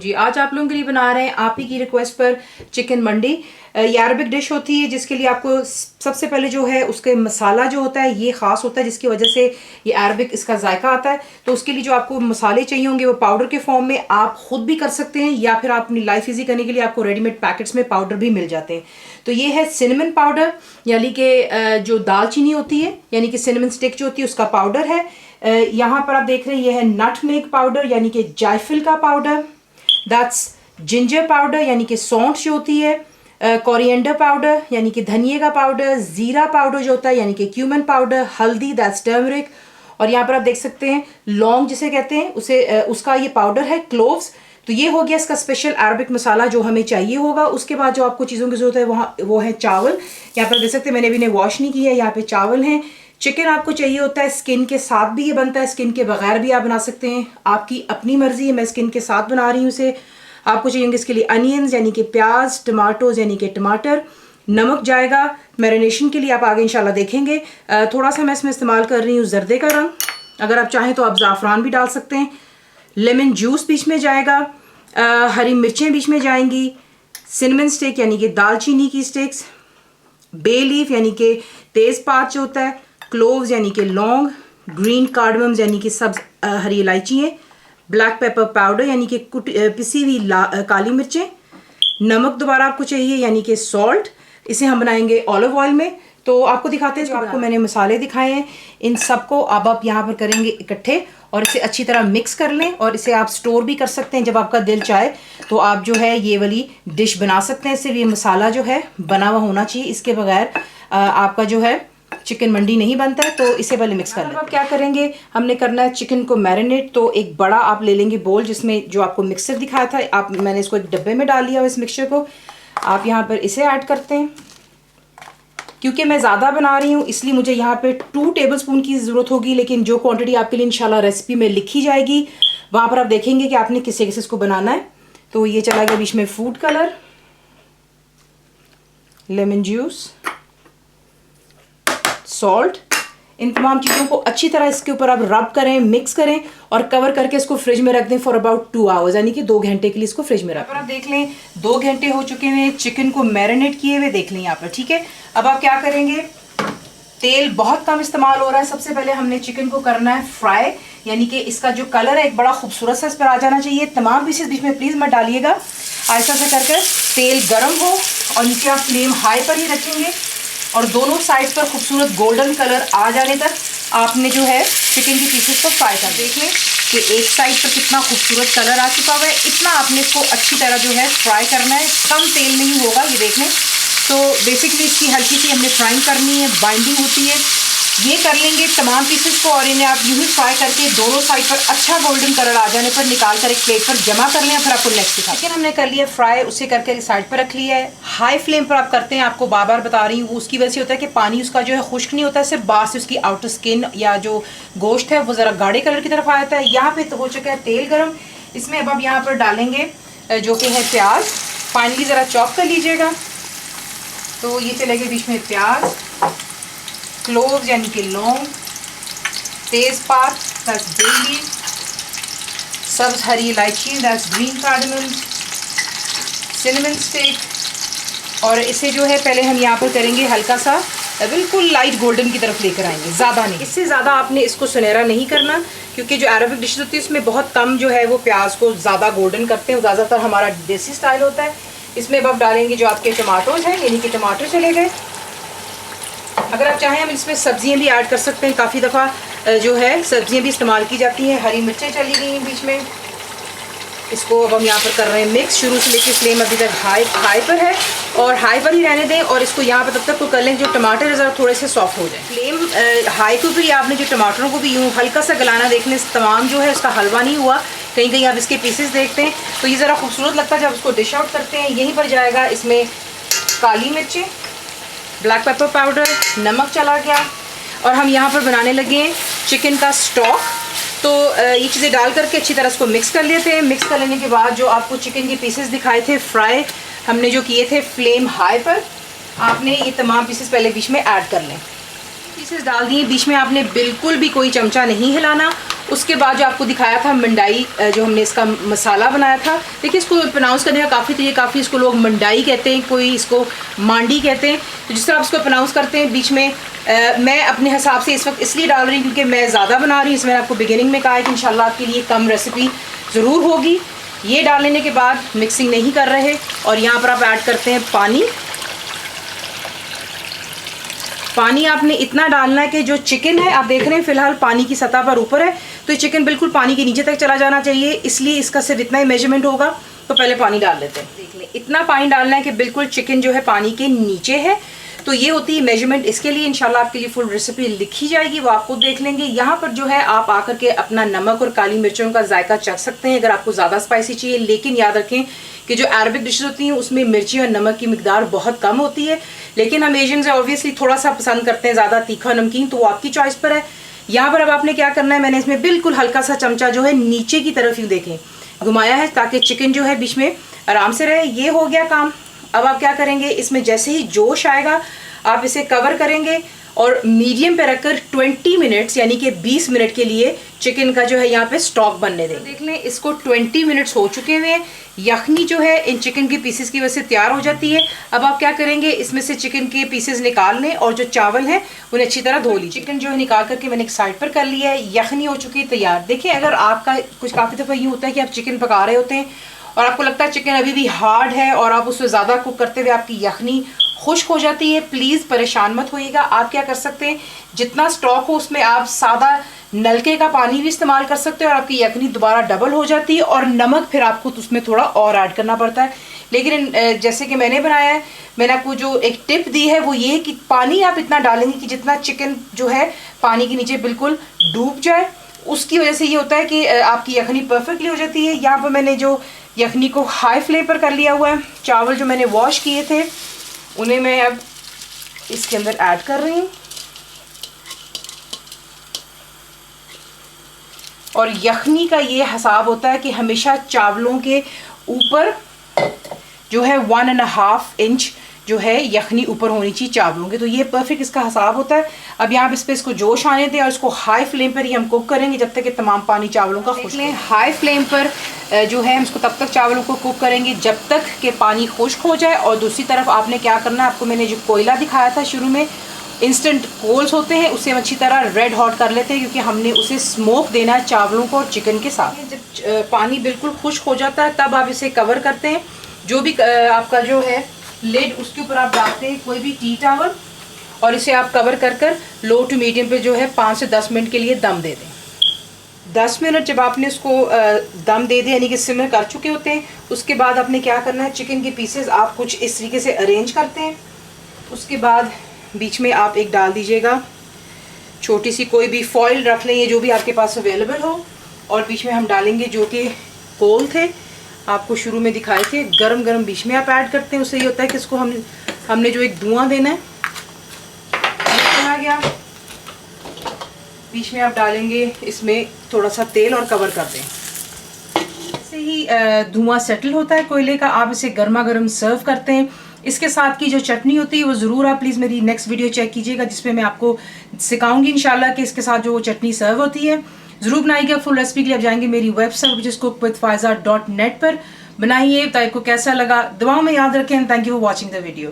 जी, आज आप लोगों के लिए बना रहे हैं आप ही की रिक्वेस्ट पर चिकन मंडी। ये अरबिक डिश होती है जिसके लिए आपको सबसे पहले जो है उसके मसाला जो होता है ये ख़ास होता है जिसकी वजह से ये अरबिक इसका जायका आता है। तो उसके लिए जो आपको मसाले चाहिए होंगे वो पाउडर के फॉर्म में आप खुद भी कर सकते हैं या फिर आप अपनी लाइफ ईजी करने के लिए आपको रेडीमेड पैकेट्स में पाउडर भी मिल जाते हैं। तो ये है सिनेमन पाउडर, यानी कि जो दालचीनी होती है यानी कि सिनेमन स्टिक जो होती है उसका पाउडर है। यहाँ पर आप देख रहे हैं ये है नटमेग पाउडर यानी कि जायफल का पाउडर, दैट्स जिंजर पाउडर यानी कि सौंठ जो होती है, कोरिएंडर पाउडर यानी कि धनिए का पाउडर, ज़ीरा पाउडर जो होता है यानी कि क्यूमन पाउडर, हल्दी दैट्स टर्मरिक, और यहाँ पर आप देख सकते हैं लौंग जिसे कहते हैं उसे उसका ये पाउडर है, क्लोव्स। तो ये हो गया इसका स्पेशल अरबिक मसाला जो हमें चाहिए होगा। उसके बाद जो आपको चीज़ों की ज़रूरत है वो है चावल। यहाँ पर देख सकते हैं मैंने भी इन्हें वॉश नहीं किया है, यहाँ पे चावल हैं। चिकन आपको चाहिए होता है स्किन के साथ भी ये बनता है, स्किन के बगैर भी आप बना सकते हैं, आपकी अपनी मर्जी है। मैं स्किन के साथ बना रही हूँ इसे। आपको चाहिए इसके लिए अनियंस यानी कि प्याज, टमाटोज यानी कि टमाटर, नमक जाएगा मैरिनेशन के लिए, आप आगे इंशाल्लाह देखेंगे। थोड़ा सा मैं इसमें इस्तेमाल कर रही हूँ जर्दे का रंग, अगर आप चाहें तो आप ज़ाफ़रान भी डाल सकते हैं। लेमन जूस बीच में जाएगा, हरी मिर्चें बीच में जाएंगी, सिनेमन स्टिक यानी कि दालचीनी की स्टिक्स, बे लीफ यानी कि तेज़पात जो होता है, क्लोव्स यानी कि लौंग, ग्रीन कार्डमम्स यानी कि सब हरी इलायची, ब्लैक पेपर पाउडर यानी कि पिसी हुई काली मिर्चें, नमक दोबारा आपको चाहिए यानी कि सॉल्ट। इसे हम बनाएंगे ऑलिव ऑयल में। तो आपको दिखाते हैं जो आपको मैंने मसाले दिखाए हैं इन सबको अब आप यहाँ पर करेंगे इकट्ठे और इसे अच्छी तरह मिक्स कर लें, और इसे आप स्टोर भी कर सकते हैं। जब आपका दिल चाहे तो आप जो है ये वाली डिश बना सकते हैं। सिर्फ ये मसाला जो है बना हुआ होना चाहिए, इसके बगैर आपका जो है चिकन मंडी नहीं बनता है। तो इसे पहले मिक्स कर लें। अब क्या करेंगे, हमने करना है चिकन को मैरिनेट। तो एक बड़ा आप ले लेंगे बोल जिसमें जो आपको मिक्सर दिखाया था, मैंने इसको एक डब्बे में डाल लिया इस मिक्सचर को। आप यहाँ पर इसे ऐड करते हैं। क्योंकि मैं ज़्यादा बना रही हूँ इसलिए मुझे यहाँ पे 2 टेबलस्पून की ज़रूरत होगी, लेकिन जो क्वांटिटी आपके लिए इंशाल्लाह रेसिपी में लिखी जाएगी वहाँ पर आप देखेंगे कि आपने किस किस इसको बनाना है। तो ये चला गया बीच में food colour, lemon juice, salt. इन तमाम चीज़ों को अच्छी तरह इसके ऊपर आप रब करें, मिक्स करें और कवर करके इसको फ्रिज में रख दें फॉर अबाउट 2 आवर्स, यानी कि 2 घंटे के लिए इसको फ्रिज में रखें। आप देख लें 2 घंटे हो चुके हैं चिकन को मैरिनेट किए हुए, देख लें यहाँ पर, ठीक है। अब आप क्या करेंगे, तेल बहुत कम इस्तेमाल हो रहा है। सबसे पहले हमने चिकन को करना है फ्राई, यानी कि इसका जो कलर है एक बड़ा खूबसूरत सा इस पर आ जाना चाहिए। तमाम पीसेस बीच में प्लीज़ मत डालिएगा, ऐसा से करके तेल गर्म हो और नीचे आप फ्लेम हाई पर ही रखेंगे और दोनों साइड पर खूबसूरत गोल्डन कलर आ जाने तक आपने जो है चिकन की पीसेस को फ्राई कर देखें कि एक साइड पर कितना खूबसूरत कलर आ चुका हुआ है। इतना आपने इसको अच्छी तरह जो है फ्राई करना है, कम तेल में ही होगा, ये देख लें। तो बेसिकली इसकी हल्की सी हमने फ्राइंग करनी है, बाइंडिंग होती है। ये कर लेंगे तमाम पीसेस को और इन्हें आप यूँ ही फ्राई करके दोनों साइड पर अच्छा गोल्डन कलर आ जाने पर निकाल कर एक प्लेट पर जमा कर लें। फिर आपको नेक्स्ट दिखा, चिकन हमने कर लिया फ्राई, उसे करके साइड पर रख लिया है। हाई फ्लेम पर आप करते हैं, आपको बार बार बता रही हूँ, वो उसकी वजह से होता है कि पानी उसका जो है खुश्क नहीं होता है, सिर्फ बाहर से उसकी आउटर स्किन या जो गोश्त है वो ज़रा गाढ़े कलर की तरफ आ जाता है। यहाँ पे तो हो चुका है तेल गर्म, इसमें अब आप यहाँ पर डालेंगे जो कि है प्याज। फाइनली ज़रा चॉप कर लीजिएगा। तो ये चलेगा बीच में प्याज, क्लोव्स यानी कि लौंग, तेज़पात दैट्स बे लीफ, सब्ज़ हरी इलायची that's green cardamom, cinnamon stick. और इसे जो है पहले हम यहाँ पर करेंगे हल्का सा बिल्कुल लाइट गोल्डन की तरफ लेकर आएंगे, ज़्यादा नहीं। इससे ज़्यादा आपने इसको सुनहरा नहीं करना, क्योंकि जो अरबिक डिश होती है उसमें बहुत कम जो है वो प्याज को ज़्यादा गोल्डन करते हैं, ज़्यादातर हमारा देसी स्टाइल होता है। इसमें अब आप डालेंगे जो आपके टमाटोज हैं, यानी कि टमाटर चले गए। अगर आप चाहें हम इसमें सब्जियां भी ऐड कर सकते हैं, काफ़ी दफ़ा जो है सब्जियां भी इस्तेमाल की जाती हैं। हरी मिर्चें चली गई हैं बीच में। इसको अब हम यहाँ पर कर रहे हैं मिक्स। शुरू से लेकर फ्लेम अभी तक हाई पर है और हाई पर ही रहने दें और इसको यहाँ पर तब तक को कर लें जो टमाटर ज़रा थोड़े से सॉफ्ट हो जाए। फ्लेम हाई के ऊपर ही आपने जो टमाटरों को भी यूँ हल्का सा गलाना, देखने से तमाम जो है उसका हलवा नहीं हुआ, कहीं कहीं आप इसके पीसेस देखते हैं तो ये ज़रा खूबसूरत लगता है जब उसको डिश आउट करते हैं। यहीं पर जाएगा इसमें काली मिर्चें, ब्लैक पेपर पाउडर, नमक चला गया और हम यहाँ पर बनाने लगे चिकन का स्टॉक। तो ये चीज़ें डाल करके अच्छी तरह इसको मिक्स कर लेते हैं। मिक्स कर लेने के बाद जो आपको चिकन के पीसेस दिखाए थे फ्राई, हमने जो किए थे फ्लेम हाई पर, आपने ये तमाम पीसेस पहले बीच में ऐड कर लें। पीसेस डाल दिए, बीच में आपने बिल्कुल भी कोई चमचा नहीं हिलाना। उसके बाद जो आपको दिखाया था मंडाई, जो हमने इसका मसाला बनाया था, देखिए इसको प्रोनाउंस करने का काफ़ी इसको लोग मंडाई कहते हैं, कोई इसको मांडी कहते हैं, तो जिस तरह आप इसको प्रोनाउंस करते हैं। बीच में मैं अपने हिसाब से इस वक्त इसलिए डाल रही हूँ क्योंकि मैं ज़्यादा बना रही हूँ। इसमें आपको बिगिनिंग में कहा है कि इंशाल्लाह आपके लिए कम रेसिपी ज़रूर होगी। ये डाल लेने के बाद मिक्सिंग नहीं कर रहे, और यहाँ पर आप ऐड करते हैं पानी। पानी आपने इतना डालना है कि जो चिकन है, आप देख रहे हैं फ़िलहाल पानी की सतह पर ऊपर है, तो ये चिकन बिल्कुल पानी के नीचे तक चला जाना चाहिए, इसलिए इसका सिर्फ इतना ही मेजरमेंट होगा। तो पहले पानी डाल लेते हैं। देख लें, इतना पानी डालना है कि बिल्कुल चिकन जो है पानी के नीचे है। तो ये होती है मेजरमेंट। इसके लिए इंशाल्लाह आपके लिए फुल रेसिपी लिखी जाएगी, वो आपको देख लेंगे। यहाँ पर जो है आप आकर के अपना नमक और काली मिर्चों का जायका चख सकते हैं अगर आपको ज़्यादा स्पाइसी चाहिए, लेकिन याद रखें कि जो अरबिक डिशेज होती हैं उसमें मिर्ची और नमक की मिकदार बहुत कम होती है, लेकिन हम एशियंस ऑब्वियसली थोड़ा सा पसंद करते हैं ज़्यादा तीखा नमकीन, तो वो आपकी चॉइस पर है। यहाँ पर अब आपने क्या करना है, मैंने इसमें बिल्कुल हल्का सा चमचा जो है नीचे की तरफ यूँ देखें घुमाया है ताकि चिकन जो है बीच में आराम से रहे। ये हो गया काम। अब आप क्या करेंगे, इसमें जैसे ही जोश आएगा आप इसे कवर करेंगे और मीडियम पे रखकर 20 मिनट्स यानी कि 20 मिनट के लिए चिकन का जो है यहाँ पे स्टॉक बनने दें। तो देख लें, इसको 20 मिनट्स हो चुके हुए हैं। यखनी जो है इन चिकन के पीसेस की वजह से तैयार हो जाती है। अब आप क्या करेंगे, इसमें से चिकन के पीसेस निकाल लें और जो चावल हैं उन्हें अच्छी तरह धो लीजिए। चिकन जो है निकाल करके मैंने एक साइड पर कर लिया है। यखनी हो चुकी है तैयार। देखिए, अगर आपका कुछ काफ़ी दफ़ा यूँ होता है कि आप चिकन पका रहे होते हैं और आपको लगता है चिकन अभी भी हार्ड है और आप उससे ज़्यादा कुक करते हुए आपकी यखनी खुश्क हो जाती है, प्लीज़ परेशान मत होइएगा। आप क्या कर सकते हैं, जितना स्टॉक हो उसमें आप सादा नलके का पानी भी इस्तेमाल कर सकते हो और आपकी यखनी दोबारा डबल हो जाती है। और नमक फिर आपको उसमें थोड़ा और ऐड करना पड़ता है। लेकिन जैसे कि मैंने बनाया है, मैंने आपको जो एक टिप दी है वो ये कि पानी आप इतना डालेंगे कि जितना चिकन जो है पानी के नीचे बिल्कुल डूब जाए। उसकी वजह से ये होता है कि आपकी यखनी परफेक्टली हो जाती है। यहाँ पर मैंने जो यखनी को हाई फ्लेम पर कर लिया हुआ है। चावल जो मैंने वॉश किए थे उन्हें मैं अब इसके अंदर ऐड कर रही हूँ। और यखनी का ये हिसाब होता है कि हमेशा चावलों के ऊपर जो है 1.5 इंच जो है यखनी ऊपर होनी चाहिए चावलों के, तो ये परफेक्ट इसका हिसाब होता है। अब यहाँ पे इसको जोश आने दें और इसको हाई फ्लेम पर ही हम कुक करेंगे जब तक कि तमाम पानी चावलों का खुश्क लें। हाई फ्लेम पर जो है हम इसको तब तक चावलों को कुक करेंगे जब तक कि पानी खुश्क हो जाए। और दूसरी तरफ आपने क्या करना है, आपको मैंने जो कोयला दिखाया था शुरू में, इंस्टेंट कोल्स होते हैं, उससे हम अच्छी तरह रेड हॉट कर लेते हैं क्योंकि हमने उसे स्मोक देना है चावलों को और चिकन के साथ। जब पानी बिल्कुल खुश्क हो जाता है तब आप इसे कवर करते हैं। जो भी आपका जो है लिड उसके ऊपर आप डालते हैं कोई भी टी टावल और इसे आप कवर कर लो टू मीडियम पे जो है 5 से 10 मिनट के लिए दम दे दें। 10 मिनट जब आपने इसको दम दे दें यानी कि सिमर कर चुके होते हैं, उसके बाद आपने क्या करना है, चिकन के पीसेस आप कुछ इस तरीके से अरेंज करते हैं। उसके बाद बीच में आप एक डाल दीजिएगा छोटी सी कोई भी फॉइल रख लें, ये जो भी आपके पास अवेलेबल हो। और बीच में हम डालेंगे जो कि कोल थे, आपको शुरू में दिखाए थे, गरम गरम बीच में आप ऐड करते हैं। उससे ये होता है कि इसको हमने जो एक धुआं देना है आ गया। बीच में आप डालेंगे इसमें थोड़ा सा तेल और कवर कर दें। इससे ही धुआं सेटल होता है कोयले का। आप इसे गर्मा गर्म सर्व करते हैं। इसके साथ की जो चटनी होती है वो ज़रूर आप प्लीज़ मेरी नेक्स्ट वीडियो चेक कीजिएगा जिसमें मैं आपको सिखाऊंगी इंशाल्लाह कि इसके साथ जो चटनी सर्व होती है। ज़रूर बनाइएगा। फुल रेसिपी के लिए आप जाएंगे मेरी वेबसाइट विच इज़ cookWithFaiza.net पर। बनाइए, बताइए आपको कैसा लगा। दुआओं में याद रखें। Thank you for watching the video.